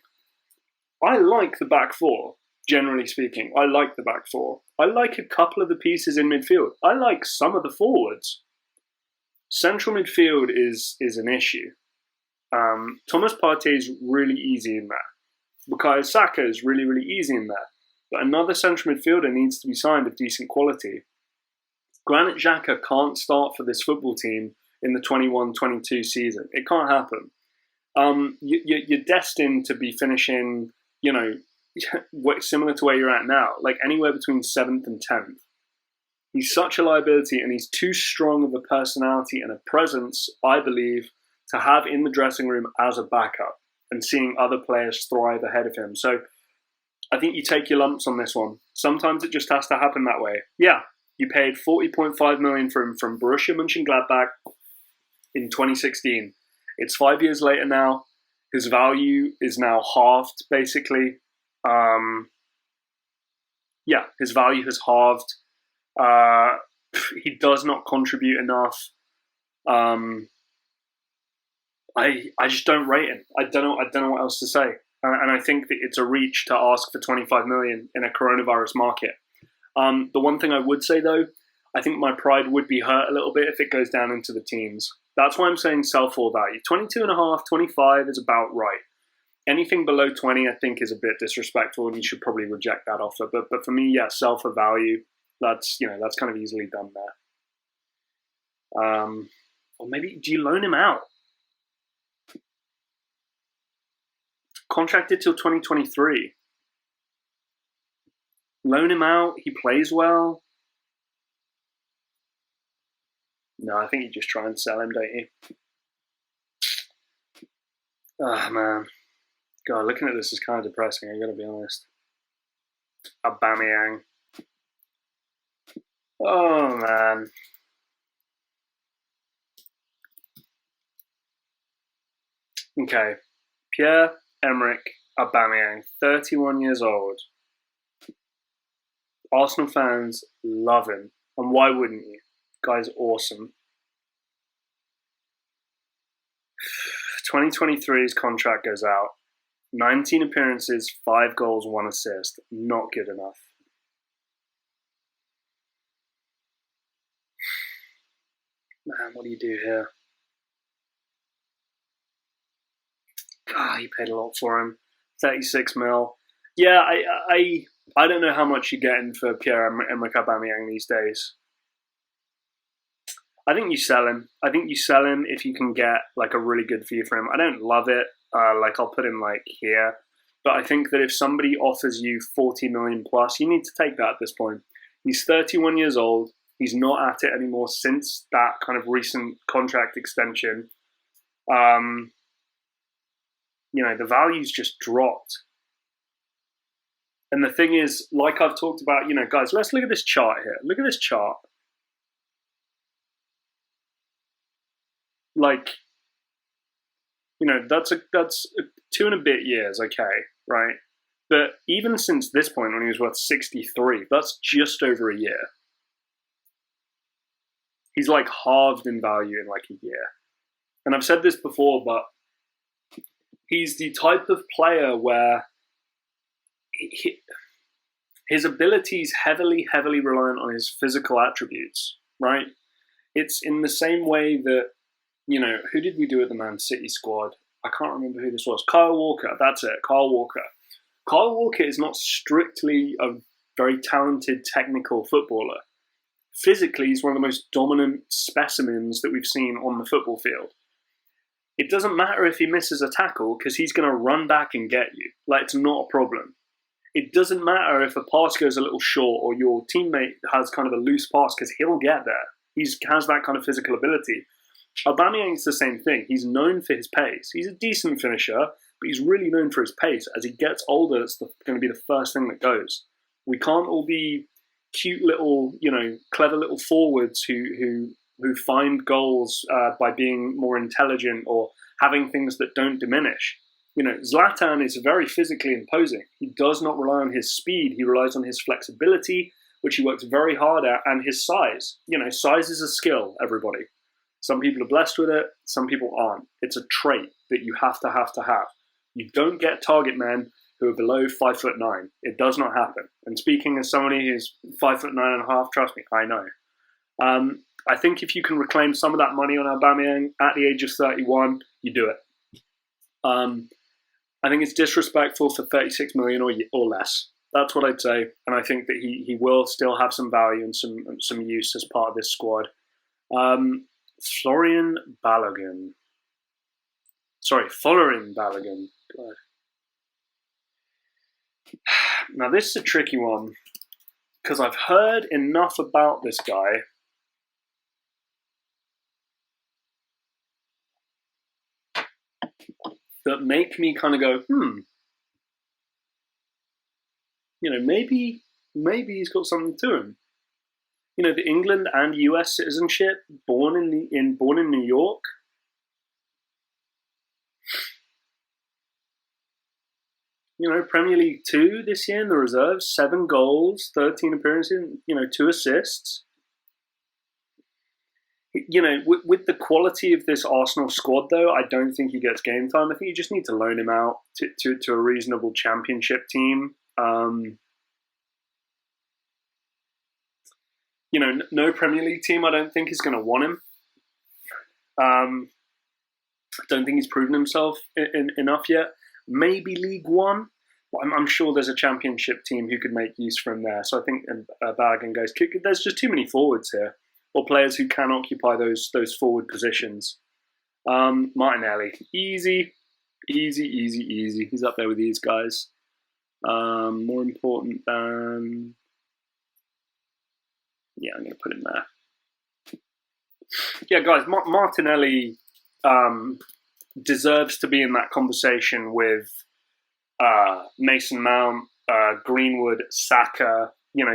I like the back four, generally speaking. I like the back four. I like a couple of the pieces in midfield. I like some of the forwards. Central midfield is an issue. Thomas Partey is really easy in there. Bukayo Saka is really, really easy in there. But another central midfielder needs to be signed of decent quality. Granit Xhaka can't start for this football team in the 21-22 season. It can't happen. You're destined to be finishing, you know, similar to where you're at now, like anywhere between 7th and 10th. He's such a liability, and he's too strong of a personality and a presence, I believe, to have in the dressing room as a backup and seeing other players thrive ahead of him. So I think you take your lumps on this one. Sometimes it just has to happen that way. Yeah, you paid 40.5 million for him from Borussia Mönchengladbach in 2016. It's 5 years later now. His value is now halved, basically. His value has halved. He does not contribute enough. I just don't rate him. I don't know what else to say. And I think that it's a reach to ask for 25 million in a coronavirus market. The one thing I would say, though, I think my pride would be hurt a little bit if it goes down into the teens. That's why I'm saying sell for value. 22.5, 25 is about right. anything below 20, I think, is a bit disrespectful, and you should probably reject that offer. But for me, yeah, sell for value. That's kind of easily done there. Or maybe do you loan him out? Contracted till 2023. Loan him out. He plays well. No, I think you just try and sell him, don't you? Oh, man. God, looking at this is kind of depressing, I gotta be honest. Aubameyang. Oh, man. Okay. Pierre-Emerick Aubameyang, 31 years old. Arsenal fans love him. And why wouldn't you? Guy's awesome. 2023's contract goes out. 19 appearances, 5 goals, 1 assist. Not good enough. Man, what do you do here? God, you paid a lot for him. 36 mil. Yeah, I don't know how much you're getting for Pierre-Emerick Aubameyang these days. I think you sell him. I think you sell him if you can get like a really good fee for him. I don't love it. I'll put him like here. But I think that if somebody offers you 40 million plus, you need to take that at this point. He's 31 years old. He's not at it anymore since that kind of recent contract extension. The value's just dropped. And the thing is, like I've talked about, guys, let's look at this chart here. Look at this chart. That's 2 and a bit years, okay, right? But even since this point, when he was worth 63, that's just over a year. He's like halved in value in like a year. And I've said this before, but he's the type of player where his abilities heavily reliant on his physical attributes, right? It's in the same way that, who did we do at the Man City squad? I can't remember who this was. Kyle Walker, that's it, Kyle Walker. Kyle Walker is not strictly a very talented technical footballer. Physically, he's one of the most dominant specimens that we've seen on the football field. It doesn't matter if he misses a tackle because he's going to run back and get you. It's not a problem. It doesn't matter if a pass goes a little short or your teammate has kind of a loose pass because he'll get there. He has that kind of physical ability. Aubameyang is the same thing. He's known for his pace. He's a decent finisher, but he's really known for his pace. As he gets older, it's going to be the first thing that goes. We can't all be cute little, clever little forwards who find goals by being more intelligent or having things that don't diminish. Zlatan is very physically imposing. He does not rely on his speed. He relies on his flexibility, which he works very hard at, and his size. Size is a skill, everybody. Some people are blessed with it. Some people aren't. It's a trait that you have to have. You don't get target men who are below 5'9". It does not happen. And speaking as somebody who's 5'9.5", trust me, I know. I think if you can reclaim some of that money on Aubameyang at the age of 31, you do it. I think it's disrespectful for 36 million or less. That's what I'd say. And I think that he will still have some value and some use as part of this squad. Florian Balogan. God. Now, this is a tricky one because I've heard enough about this guy that make me kind of go, maybe he's got something to him. The England and US citizenship, born in New York. Premier League 2 this year in the reserves, 7 goals, 13 appearances, 2 assists. With the quality of this Arsenal squad, though, I don't think he gets game time. I think you just need to loan him out to a reasonable championship team. No Premier League team, I don't think, is going to want him. I don't think he's proven himself enough yet. maybe League One. But I'm sure there's a Championship team who could make use from there. So I think Balogan goes. There's just too many forwards here, or players who can occupy those forward positions. Martinelli, easy. He's up there with these guys. More important than... Yeah, I'm going to put him there. Yeah, guys, Martinelli deserves to be in that conversation with Mason Mount, Greenwood, Saka,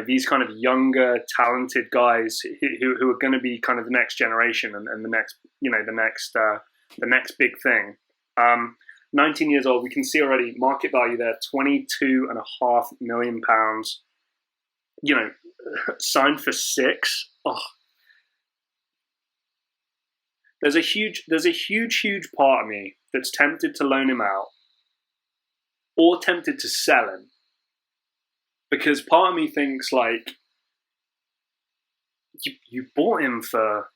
these kind of younger, talented guys who are going to be kind of the next generation and the next, the next big thing. 19 years old, we can see already market value there, £22.5 million. Signed for 6. Oh. There's a huge part of me that's tempted to loan him out or tempted to sell him. Because part of me thinks, like, you bought him for,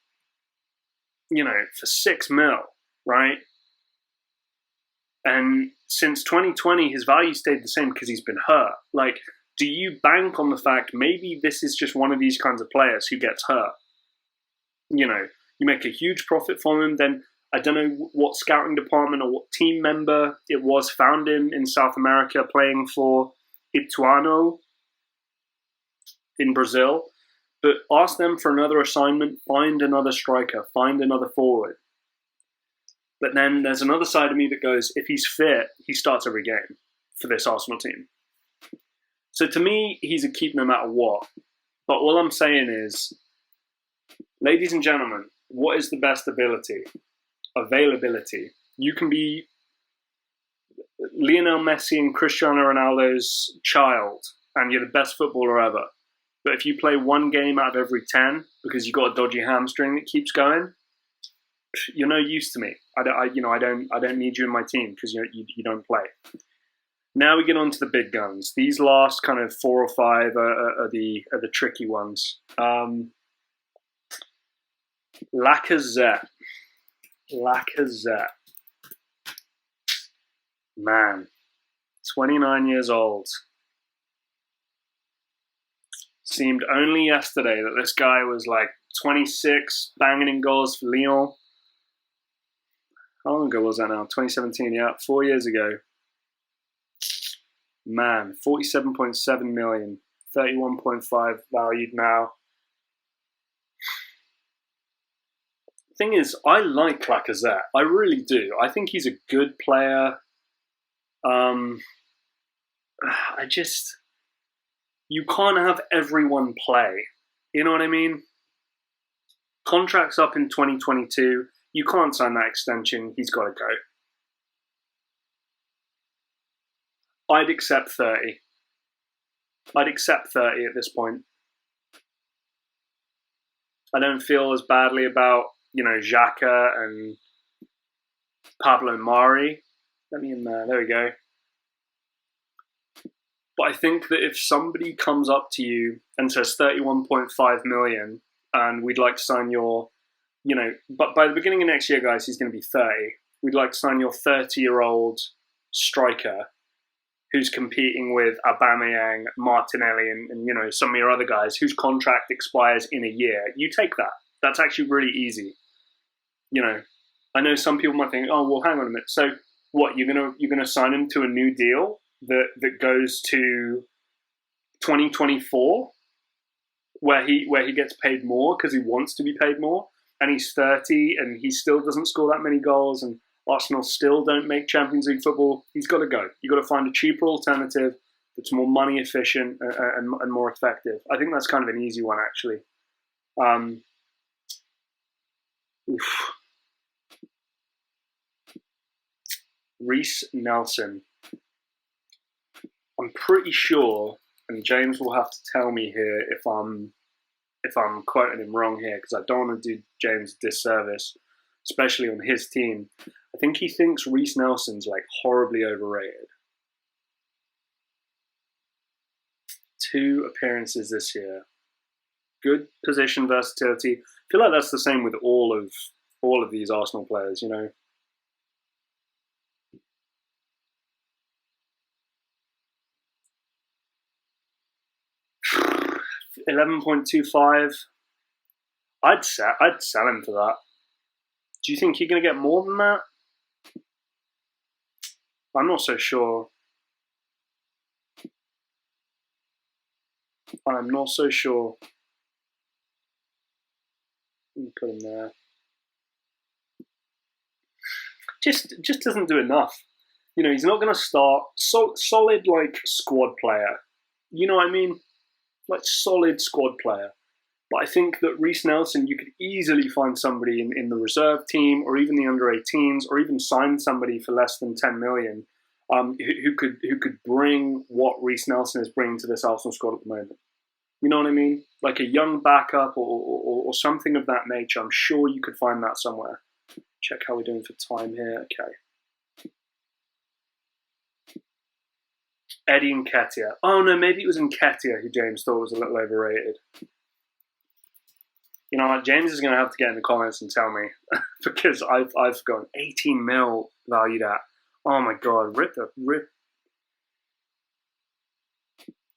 for 6 mil, right? And since 2020, his value stayed the same because he's been hurt. Like, do you bank on the fact maybe this is just one of these kinds of players who gets hurt? You make a huge profit from him, then I don't know what scouting department or what team member it was found him in South America playing for Ituano in Brazil. But ask them for another assignment, find another striker, find another forward. But then there's another side of me that goes, if he's fit, he starts every game for this Arsenal team. So to me, he's a keep no matter what. But all I'm saying is, ladies and gentlemen, what is the best ability? Availability. You can be Lionel Messi and Cristiano Ronaldo's child, and you're the best footballer ever. But if you play one game out of every 10 because you've got a dodgy hamstring that keeps going, you're no use to me. I don't need you in my team because you don't play. Now we get on to the big guns. These last kind of 4 or 5 are the tricky ones. Lacazette. Man, 29 years old. Seemed only yesterday that this guy was like 26, banging in goals for Lyon. How long ago was that now? 2017, yeah, 4 years ago. Man, 47.7 million, 31.5 valued now. Thing is, I like Lacazette. I really do. I think he's a good player. You can't have everyone play. You know what I mean? Contract's up in 2022. You can't sign that extension. He's got to go. I'd accept 30. I'd accept 30 at this point. I don't feel as badly about, Xhaka and Pablo Mari. Let me in there. There we go. But I think that if somebody comes up to you and says 31.5 million and we'd like to sign your, but by the beginning of next year, guys, he's going to be 30. We'd like to sign your 30-year-old striker who's competing with Aubameyang, Martinelli, and some of your other guys whose contract expires in a year. You take that. That's actually really easy. I know some people might think, oh, well, hang on a minute. So what, you're gonna sign him to a new deal that goes to 2024, where he gets paid more because he wants to be paid more, and he's 30 and he still doesn't score that many goals, and Arsenal still don't make Champions League football. He's got to go. You've got to find a cheaper alternative that's more money efficient and more effective. I think that's kind of an easy one, actually. Reese Nelson. I'm pretty sure, and James will have to tell me here if I'm quoting him wrong here, because I don't want to do James a disservice, especially on his team. I think he thinks Reese Nelson's like horribly overrated. 2 appearances this year. Good position versatility. I feel like that's the same with all of these Arsenal players, 11.25. I'd sell him for that. Do you think you're going to get more than that? I'm not so sure. I'm not so sure. Put him there. Just doesn't do enough. You know, he's not going to start. Solid, like, squad player. You know what I mean? Like, solid squad player. But I think that Reese Nelson, you could easily find somebody in the reserve team or even the under-18s or even sign somebody for less than 10 million who could bring what Reese Nelson is bringing to this Arsenal squad at the moment. You know what I mean? Like a young backup or something of that nature. I'm sure you could find that somewhere. Check how we're doing for time here. Okay. Eddie Nketiah. Oh no, maybe it was Nketiah who James thought was a little overrated. You know what? James is going to have to get in the comments and tell me because I've forgotten. 18 mil valued at. Oh my god, rip.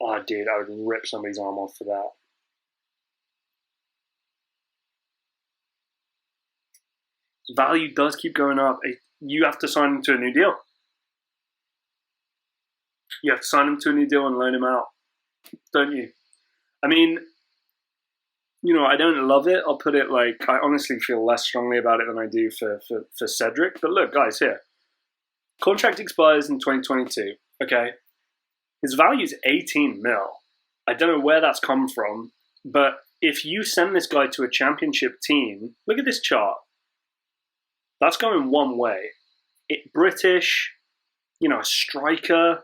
Oh dude, I would rip somebody's arm off for that. Value does keep going up. You have to sign him to a new deal. You have to sign him to a new deal and loan him out, don't you? I mean, you know, I don't love it. I'll put it like, I honestly feel less strongly about it than I do for Cedric. But look, guys, here. Contract expires in 2022, okay? His value is 18 mil. I don't know where that's come from, but if you send this guy to a championship team, look at this chart. That's going one way. British, you know, a striker.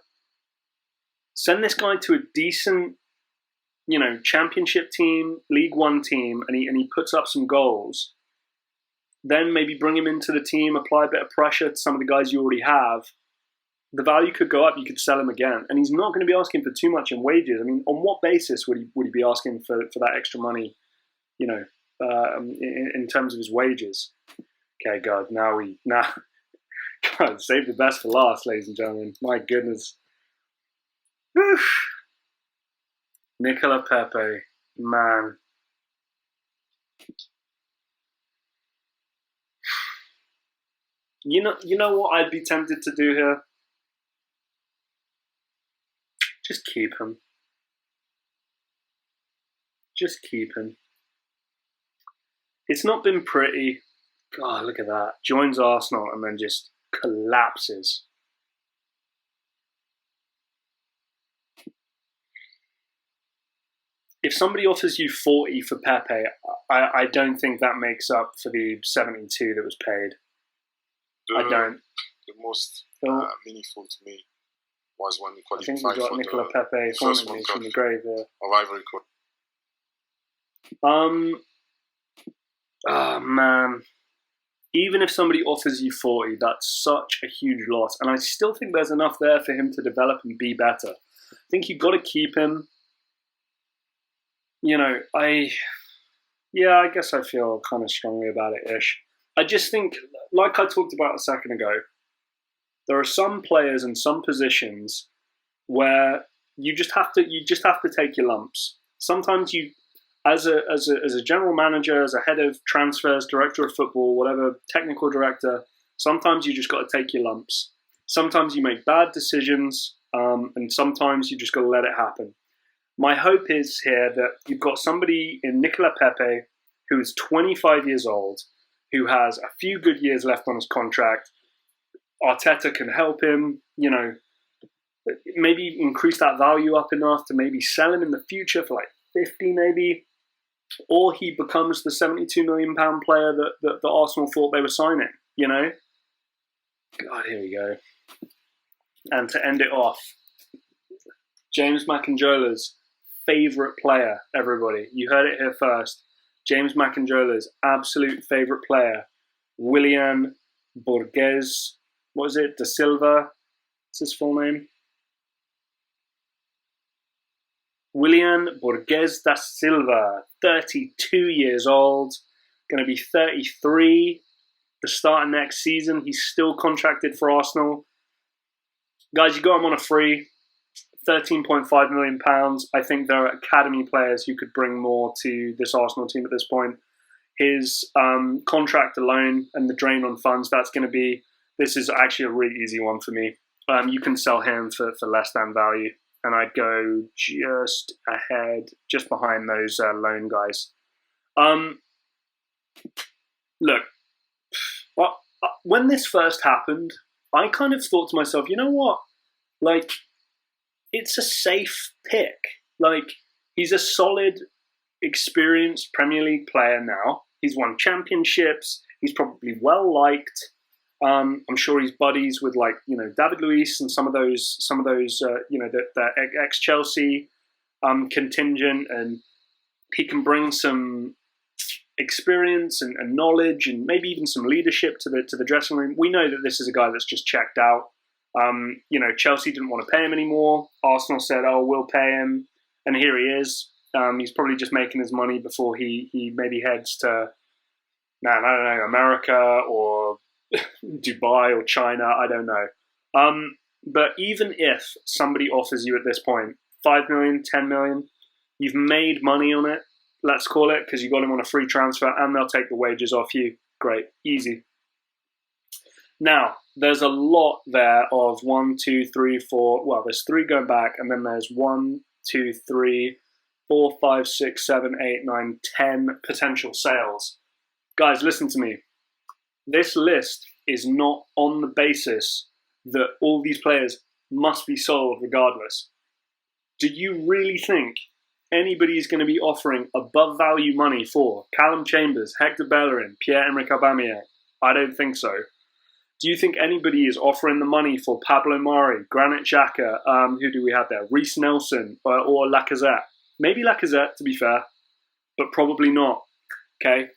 Send this guy to a decent, you know, championship team, League One team, and he puts up some goals. Then maybe bring him into the team, apply a bit of pressure to some of the guys you already have. The value could go up. You could sell him again, and he's not going to be asking for too much in wages. I mean, on what basis would he be asking for that extra money? You know, in terms of his wages. Okay, God, now God, save the best for last, ladies and gentlemen. My goodness. Whew. Nicola Pepe, man. You know what I'd be tempted to do here? Just keep him. Just keep him. It's not been pretty. God, look at that. Joins Arsenal and then just collapses. If somebody offers you 40 for Pepe, I don't think that makes up for the 72 that was paid. I don't. The most meaningful to me was when we qualified. I think we got Nicola Pepe haunting me from the grave there. Of Ivory Coast. Oh man. Even if somebody offers you 40, that's such a huge loss. And I still think there's enough there for him to develop and be better. I think you've got to keep him. You know, I guess I feel kind of strongly about it-ish. I just think, like I talked about a second ago, there are some players in some positions where you just have to take your lumps. Sometimes you, as a general manager, as a head of transfers, director of football, whatever, technical director, sometimes you just got to take your lumps. Sometimes you make bad decisions, and sometimes you just got to let it happen. My hope is here that you've got somebody in Nicola Pepe who is 25 years old, who has a few good years left on his contract. Arteta can help him, you know, maybe increase that value up enough to maybe sell him in the future for like 50 maybe, or he becomes the £72 million player that Arsenal thought they were signing, you know? God, here we go. And to end it off, James Macanjola's favourite player, everybody. You heard it here first. James Macanjola's absolute favourite player, Willian Borges. What is it? Da Silva? What's his full name? Willian Borges da Silva, 32 years old, going to be 33 the start of next season. He's still contracted for Arsenal. Guys, you got him on a free. £13.5 million. I think there are academy players who could bring more to this Arsenal team at this point. His contract alone and the drain on funds, this is actually a really easy one for me. You can sell him for less than value. And I'd go just behind those loan guys. Look, when this first happened, I kind of thought to myself, you know what? Like, it's a safe pick. Like, he's a solid, experienced Premier League player now. He's won championships. He's probably well liked. I'm sure he's buddies with David Luiz and some of those the ex-Chelsea contingent, and he can bring some experience and knowledge and maybe even some leadership to the dressing room. We know that this is a guy that's just checked out. Chelsea didn't want to pay him anymore. Arsenal said, "Oh, we'll pay him," and here he is. He's probably just making his money before he maybe heads to, I don't know, America or Dubai or China. I don't know. But even if somebody offers you at this point 5 million, 10 million, you've made money on it, let's call it, because you got him on a free transfer and they'll take the wages off you. Great. Easy. Now, there's a lot there of 1, 2, 3, 4. Well, there's 3 going back, and then there's 1, 2, 3, 4, 5, 6, 7, 8, 9, 10 potential sales. Guys, listen to me. This list is not on the basis that all these players must be sold regardless. Do you really think anybody is going to be offering above value money for Calum Chambers, Hector Bellerin, Pierre-Emerick Aubameyang? I don't think so. Do you think anybody is offering the money for Pablo Mari, Granit Xhaka, who do we have there? Reese Nelson or Lacazette? Maybe Lacazette, to be fair, but probably not. Okay?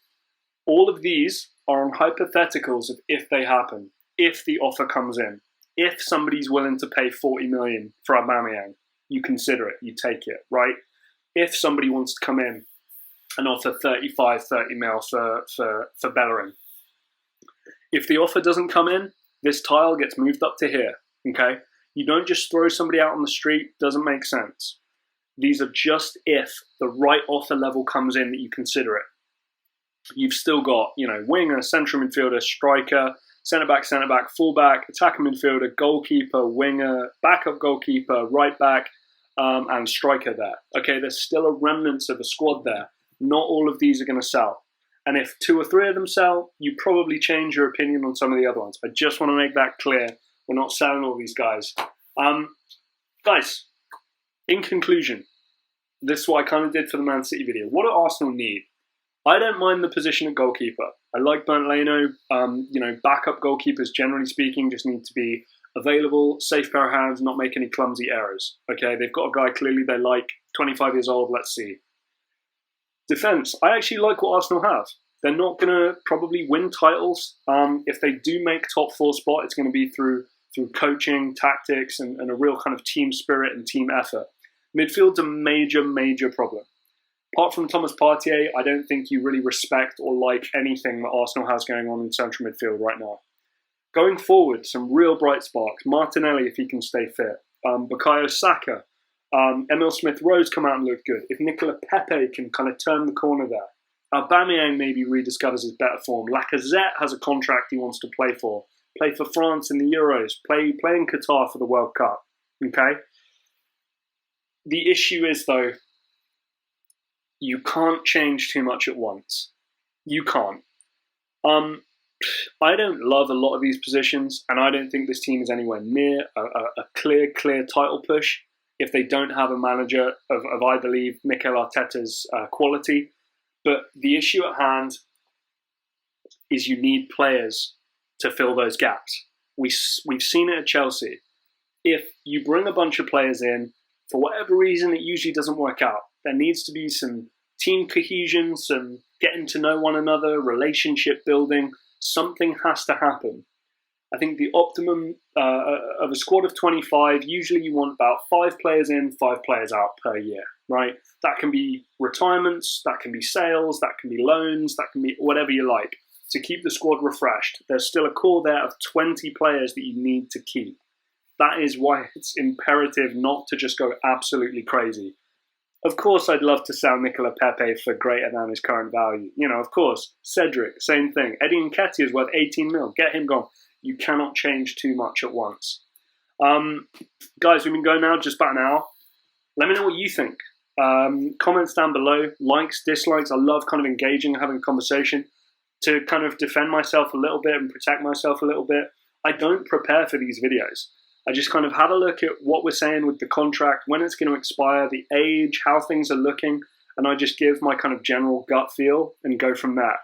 All of these are on hypotheticals of if they happen, if the offer comes in, if somebody's willing to pay 40 million for Aubameyang, you consider it, you take it, right? If somebody wants to come in and offer 35, 30 mil for Bellerin, if the offer doesn't come in, this tile gets moved up to here, okay? You don't just throw somebody out on the street, doesn't make sense. These are just if the right offer level comes in that you consider it. You've still got, winger, central midfielder, striker, centre-back, full-back, attacking midfielder, goalkeeper, winger, backup goalkeeper, right back, and striker there. Okay, there's still a remnants of a squad there. Not all of these are going to sell. And if 2 or 3 of them sell, you probably change your opinion on some of the other ones. I just want to make that clear. We're not selling all these guys. Guys, in conclusion, this is what I kind of did for the Man City video. What do Arsenal need? I don't mind the position at goalkeeper. I like Bernd Leno. Backup goalkeepers, generally speaking, just need to be available, safe pair of hands, not make any clumsy errors. Okay, they've got a guy clearly they like, 25 years old, let's see. Defence, I actually like what Arsenal have. They're not going to probably win titles. If they do make top 4 spot, it's going to be through coaching, tactics, and a real kind of team spirit and team effort. Midfield's a major, major problem. Apart from Thomas Partey, I don't think you really respect or like anything that Arsenal has going on in central midfield right now. Going forward, some real bright sparks. Martinelli, if he can stay fit. Bukayo Saka. Emile Smith-Rowe's come out and looked good. If Nicola Pepe can kind of turn the corner there. Aubameyang maybe rediscovers his better form. Lacazette has a contract he wants to play for France in the Euros, play in Qatar for the World Cup. Okay? The issue is, though, you can't change too much at once. You can't. I don't love a lot of these positions, and I don't think this team is anywhere near a clear title push if they don't have a manager of I believe, Mikel Arteta's quality. But the issue at hand is you need players to fill those gaps. We've seen it at Chelsea. If you bring a bunch of players in, for whatever reason, it usually doesn't work out. There needs to be some team cohesion, some getting to know one another, relationship building. Something has to happen. I think the optimum of a squad of 25, usually you want about 5 players in, 5 players out per year, right? That can be retirements, that can be sales, that can be loans, that can be whatever you like to keep the squad refreshed. There's still a core there of 20 players that you need to keep. That is why it's imperative not to just go absolutely crazy. Of course, I'd love to sell Nicola Pepe for greater than his current value. Of course, Cedric, same thing. Eddie Nketiah is worth 18 mil. Get him gone. You cannot change too much at once. Guys, we've been going now just about an hour. Let me know what you think. Comments down below, likes, dislikes. I love kind of engaging and having a conversation to kind of defend myself a little bit and protect myself a little bit. I don't prepare for these videos. I just kind of have a look at what we're saying with the contract, when it's going to expire, the age, how things are looking, and I just give my kind of general gut feel and go from there.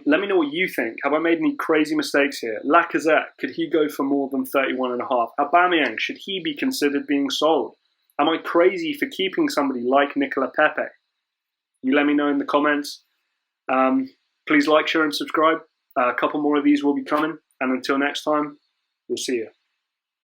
Let me know what you think. Have I made any crazy mistakes here? Lacazette, could he go for more than 31.5? Aubameyang, should he be considered being sold? Am I crazy for keeping somebody like Nicola Pepe? You let me know in the comments. Please like, share, and subscribe. A couple more of these will be coming. And until next time, we'll see you.